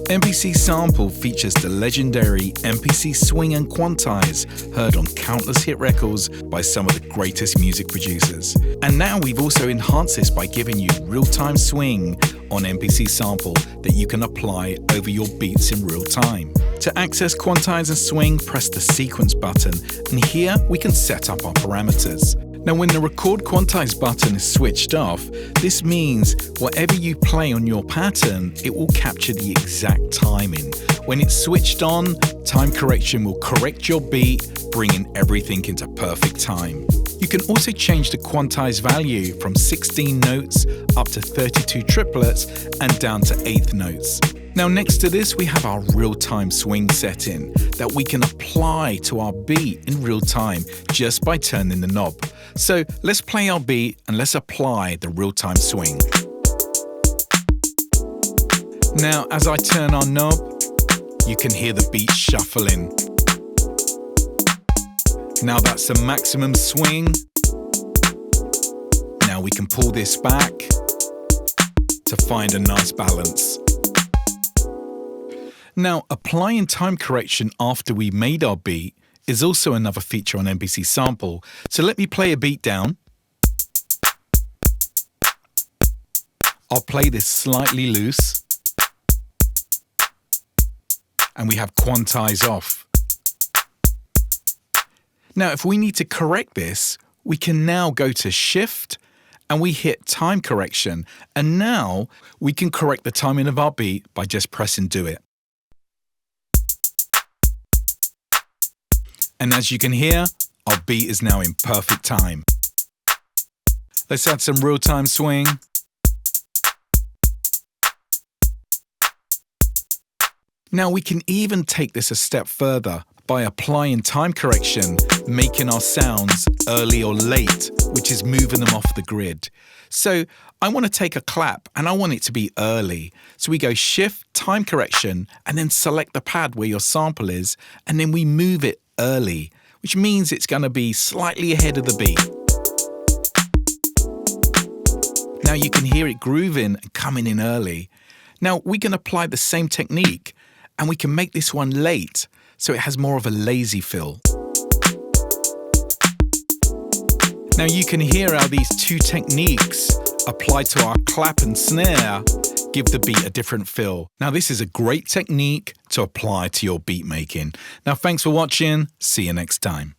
MPC Sample features the legendary MPC swing and quantize, heard on countless hit records by some of the greatest music producers. And now we've also enhanced this by giving you real-time swing on MPC Sample that you can apply over your beats in real time. To access quantize and swing, press the sequence button, and here we can set up our parameters. Now, when the record quantize button is switched off, this means whatever you play on your pattern, it will capture the exact timing. When it's switched on, time correction will correct your beat, bringing everything into perfect time. You can also change the quantize value from 16 notes up to 32 triplets and down to eighth notes. Now, next to this, we have our real-time swing setting that we can apply to our beat in real time just by turning the knob. So let's play our beat and let's apply the real-time swing. Now, as I turn our knob, you can hear the beat shuffling. Now that's the maximum swing. Now we can pull this back to find a nice balance. Now, applying time correction after we made our beat is also another feature on MPC Sample. So let me play a beat down. I'll play this slightly loose. And we have quantize off. Now, if we need to correct this, we can now go to Shift and we hit time correction. And now we can correct the timing of our beat by just pressing Do It. And as you can hear, our beat is now in perfect time. Let's add some real-time swing. Now we can even take this a step further by applying time correction, making our sounds early or late, which is moving them off the grid. So I want to take a clap and I want it to be early. So we go Shift, time correction, and then select the pad where your sample is, and then we move it early, which means it's going to be slightly ahead of the beat. Now you can hear it grooving and coming in early. Now we can apply the same technique and we can make this one late so it has more of a lazy feel. Now you can hear how these two techniques applied to our clap and snare give the beat a different feel. Now this is a great technique to apply to your beat making. Now thanks for watching. See you next time.